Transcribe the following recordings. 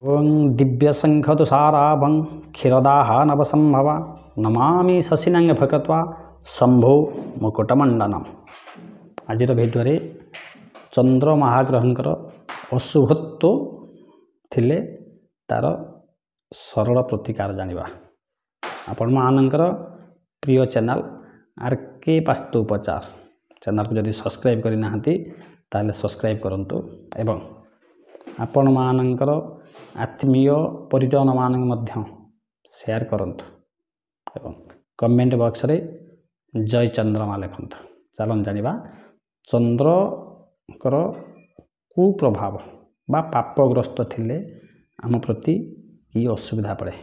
ओं दिव्यशङ्खतुषाराभं क्षीरदाहनवसम्भव नमामि शशिनांग भगत्वा शंभो मुकुटमण्डनम। आजिर भिडियोरे चंद्र महाग्रहंकर अशुभत्व थिले तार सरल प्रतिकार जानिबा। आपण मानकर प्रिय चैनल आरके वास्तुपचार चैनल को जदि सब्सक्राइब करि नाहंती ताले सब्सक्राइब करंतु एवं आपण मानकर आत्मीय परिजन मान मध्य शेयर करंतु एवं कमेंट बॉक्स रे जय चंद्रमा लिखंतु। चलन जानिबा चंद्रकर कुप्रभाव बा पापग्रस्त थिले आम प्रति कि असुविधा पड़े।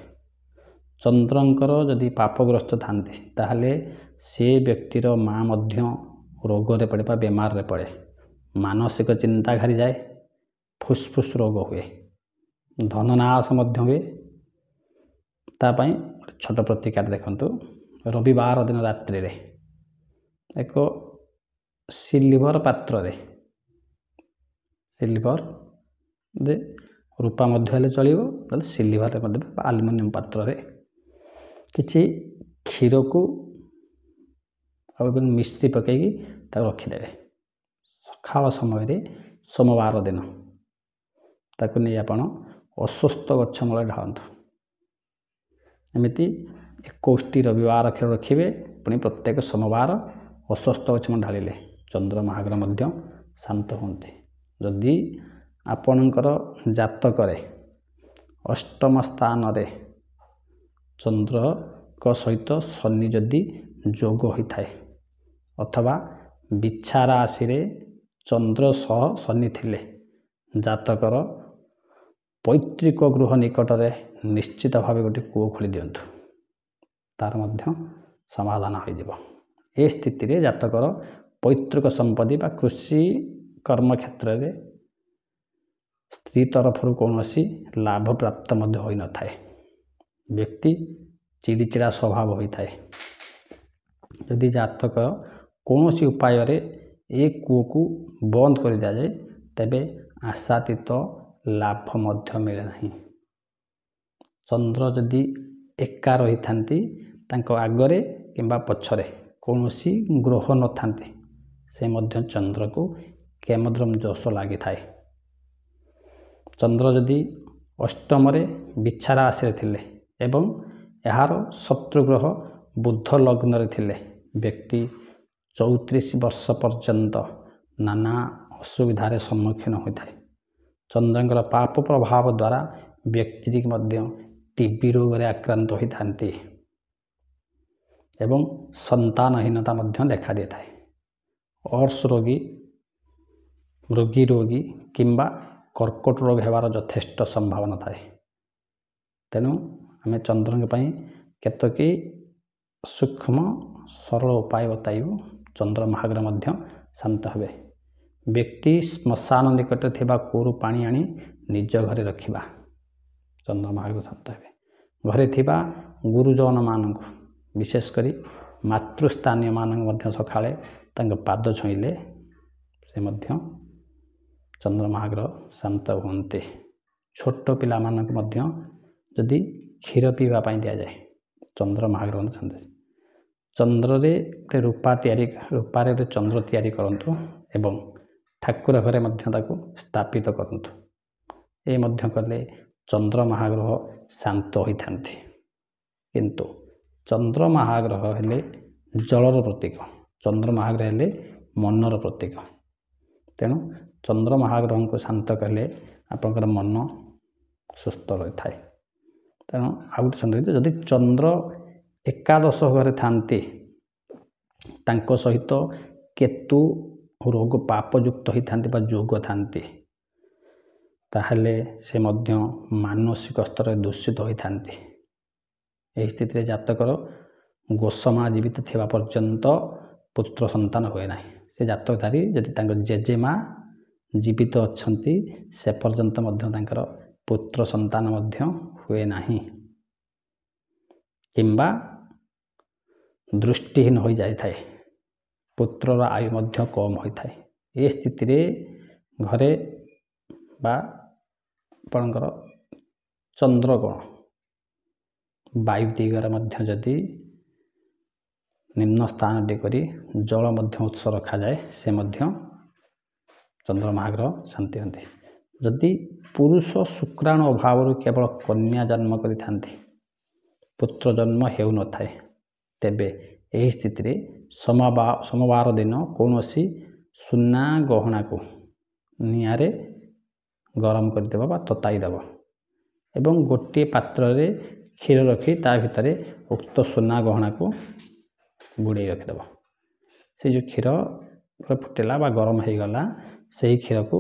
चंद्रंकर जदि पापग्रस्त थांती ताहले से व्यक्तिर माँ मध्य रोग रे पड़े बा बेमार रे पड़े, मानसिक चिंता घारी जाए, फुसफुस रोग हुए, धननाश मध्य हुए। तापाई छोट प्रतिकार देखंतु। रविवार दिन रात्रि रे एक सिल्वर पात्र रे सिल्वर दे रूपा मध्य हेले चलिबो ताले सिल्वर रे मध्य एल्युमिनियम पात्र रे किछि क्षीर को मिश्री पकईकी रखिदेवे। सकाळ समय रे सोमवार दिन ताकू नहीं आपण अस्वस्थ गछ मूल ढालतु। एमती 21 रविवार क्षीर रखिए पुणी प्रत्येक सोमवार अस्वस्थ गछ मूल ढालिले चंद्र महाग्रह मध्य शांत होती। जदि आपणकर जातक अष्टम स्थान रे चंद्र को सहित शनि जदि जोग होता है अथवा बिछा राशि रे चंद्र सह शनि थिले जातकर पैतृक गृह निकट रे निश्चित भाव गोटे कूओ खोली दिंतु, तार मध्य समाधान हो जिवो। ए स्थिति रे जातकर पैतृक संपत्ति बा कृषि कर्म क्षेत्र रे स्त्री तरफ कौनसी लाभ प्राप्त मध्य होई न थाए। व्यक्ति चिड़चिड़ा स्वभाव होता है। यदि जातक कौन सी उपाय रे एक कूओ को बंद कर दिया जाए तेबे आशातीत लाभ मध्य मिले नहीं। चंद्र जदि एका रही थांती तांको आगरे किंबा पछरे कौनसी ग्रह न थांती से मध्य चंद्र को केमद्रम दोष लगी थाए। चंद्र जदि अष्टम रे बिछा राशि रे थिले एवं यार शत्रुग्रह बुध लग्न रे थिले व्यक्ति 34 वर्ष पर्यंत नाना असुविधार सम्मुखीन होता है। चंद्रंकर पाप प्रभाव द्वारा व्यक्ति मध्य टीबी रोग रे आक्रांत होता एवं संतानहीनता मध्य देखा देता है। अर्श रोगी, मृगी रोगी किंबा कर्कट रोग हेबार यथेष्ट संभावना थाए। तेणु आम चंद्र केतकी सूक्ष्म सरल उपाय बताइबु चंद्र महाग्रह मध्य शांत हे। व्यक्ति श्मशान निकट थिबा कूरु पानी आनी निज घरे रखिबा चंद्र महाग्रह शांत हे। घरे थिबा गुरुजन मानक विशेषकर मातृस्थानीय मानक मध्य सकाळे तांग पाद छुईले से मध्य चंद्र महाग्रह शांत होते। छोट पिला मानक मध्य जदि क्षीर पीवा पाई दिया जाए चंद्र महाग्रह शांत। चंद्र रे रूपारे चंद्र तैयारी करंतु एवं ठाकुर घरे मध्य ताकू स्थापित करंतु। ए मध्य कले चंद्र महाग्रह शांत होई थांती। किंतु चंद्र महाग्रह हेले जलर प्रतीक, चंद्र महाग्रह हेले मनर प्रतीक। तेणु चंद्र महाग्रह को शांत कले आपनकर मन सुस्थ रही थाए। तेणु आउ गोटे चंद्र जदि चंद्र एकादश घरे थांती तांको सहित केतु रोग पापयुक्त होई थांती बा जोग थांती ताहले से मध्य मानसिक स्तर दूषित होई थांती। एही स्थिति रे जातकर गोसमा जीवित थिबा पर्यंत पुत्र संतान हुए नाही। से जातकधारी जदि तांको जेजेमा जीवित अछंती से पर्यंत मध्य तांकर पुत्र संतान मध्य हुए नाही किंबा दृष्टिहीन हो जाए थाए। पुत्रर आयु मध्य कम होता है। ये स्थिति रे घरे बा आपणकर ଚନ୍ଦ୍ର କ'ଣ ବାୟୁ ଦିଗରେ ମଧ୍ୟ ଯଦି ନିମ୍ନ ସ୍ଥାନଟି କରି ଜଳ ମଧ୍ୟ ଉତ୍ସ ରଖାଯାଏ ସେ ମଧ୍ୟ ଚନ୍ଦ୍ରମାଗ୍ରହ ଶାନ୍ତି ହୁଅନ୍ତି। ଯଦି ପୁରୁଷ ଶୁକ୍ରାଣୁ ଅଭାବରୁ କେବଳ କନ୍ୟା ଜନ୍ମ କରିଥାନ୍ତି, ପୁତ୍ର ଜନ୍ମ ହେଉନଥାଏ, ତେବେ ଏହି ସ୍ଥିତିରେ ସୋମବାର ଦିନ କୌଣସି ସୁନା ଗହଣାକୁ ନିଆଁରେ ଗରମ କରିଦେବ ବା ତତାଇ ଦେବ ଏବଂ ଗୋଟିଏ ପାତ୍ରରେ କ୍ଷୀର ରଖି ତା ଭିତରେ ଉକ୍ତ ସୁନା ଗହଣାକୁ ବୁଡ଼େଇ ରଖିଦେବ। ସେ ଯେଉଁ କ୍ଷୀର ଫୁଟିଲା ବା ଗରମ ହୋଇଗଲା ସେହି କ୍ଷୀରକୁ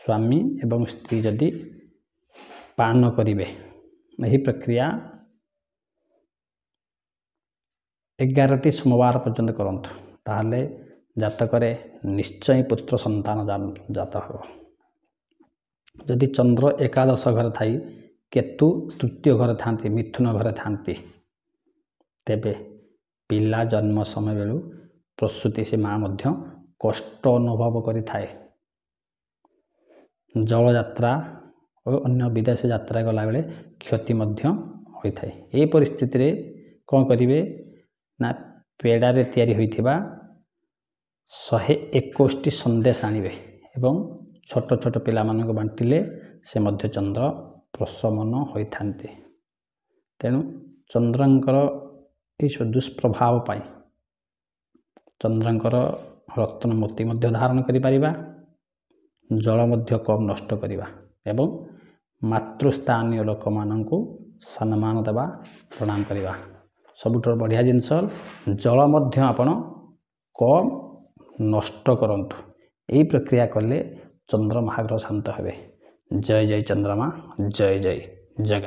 ସ୍ୱାମୀ ଏବଂ ସ୍ତ୍ରୀ ଯଦି ପାନ କରିବେ, ଏହି ପ୍ରକ୍ରିୟା 11ଟି ସୋମବାର ପର୍ଯ୍ୟନ୍ତ କରନ୍ତୁ, ତାହେଲେ ଜାତକରେ ନିଶ୍ଚୟ ପୁତ୍ର ସନ୍ତାନ ଜାତ ହେବ। ଯଦି ଚନ୍ଦ୍ର ଏକାଦଶ ଘରେ ଥାଇ କେତୁ ତୃତୀୟ ଘରେ ଥାନ୍ତି, ମିଥୁନ ଘରେ ଥାନ୍ତି, ତେବେ ପିଲା ଜନ୍ମ ସମୟ ବେଳୁ ପ୍ରସୂତି ସେ ମା ମଧ୍ୟ କଷ୍ଟ ଅନୁଭବ କରିଥାଏ। ଜଳଯାତ୍ରା ଓ ଅନ୍ୟ ବିଦେଶ ଯାତ୍ରା ଗଲାବେଳେ କ୍ଷତି ମଧ୍ୟ ହୋଇଥାଏ। ଏହି ପରିସ୍ଥିତିରେ କ'ଣ କରିବେ ନା ପେଡ଼ାରେ ତିଆରି ହୋଇଥିବା 121ଟି ସନ୍ଦେଶ ଆଣିବେ ଏବଂ ଛୋଟ ଛୋଟ ପିଲାମାନଙ୍କୁ ବାଣ୍ଟିଲେ ସେ ମଧ୍ୟ ଚନ୍ଦ୍ର ପ୍ରଶମନ ହୋଇଥାନ୍ତି। ତେଣୁ ଚନ୍ଦ୍ରଙ୍କର ଏହି ଦୁଷ୍ପ୍ରଭାବ ପାଇଁ ଚନ୍ଦ୍ରଙ୍କର ରତ୍ନ ମୋତି ମଧ୍ୟ ଧାରଣ କରିପାରିବା, ଜଳ ମଧ୍ୟ କମ୍ ନଷ୍ଟ କରିବା ଏବଂ ମାତୃସ୍ଥାନୀୟ ଲୋକମାନଙ୍କୁ ସମ୍ମାନ ଦେବା, ପ୍ରଣାମ କରିବା। ସବୁଠାରୁ ବଢ଼ିଆ ଜିନିଷ ଜଳ ମଧ୍ୟ ଆପଣ କମ୍ ନଷ୍ଟ କରନ୍ତୁ। ଏହି ପ୍ରକ୍ରିୟା କଲେ ଚନ୍ଦ୍ରମାଗ୍ରହ ଶାନ୍ତ ହେବେ। ଜୟ ଜୟ ଚନ୍ଦ୍ରମା, ଜୟ ଜୟ ଜଗନ୍ନାଥ।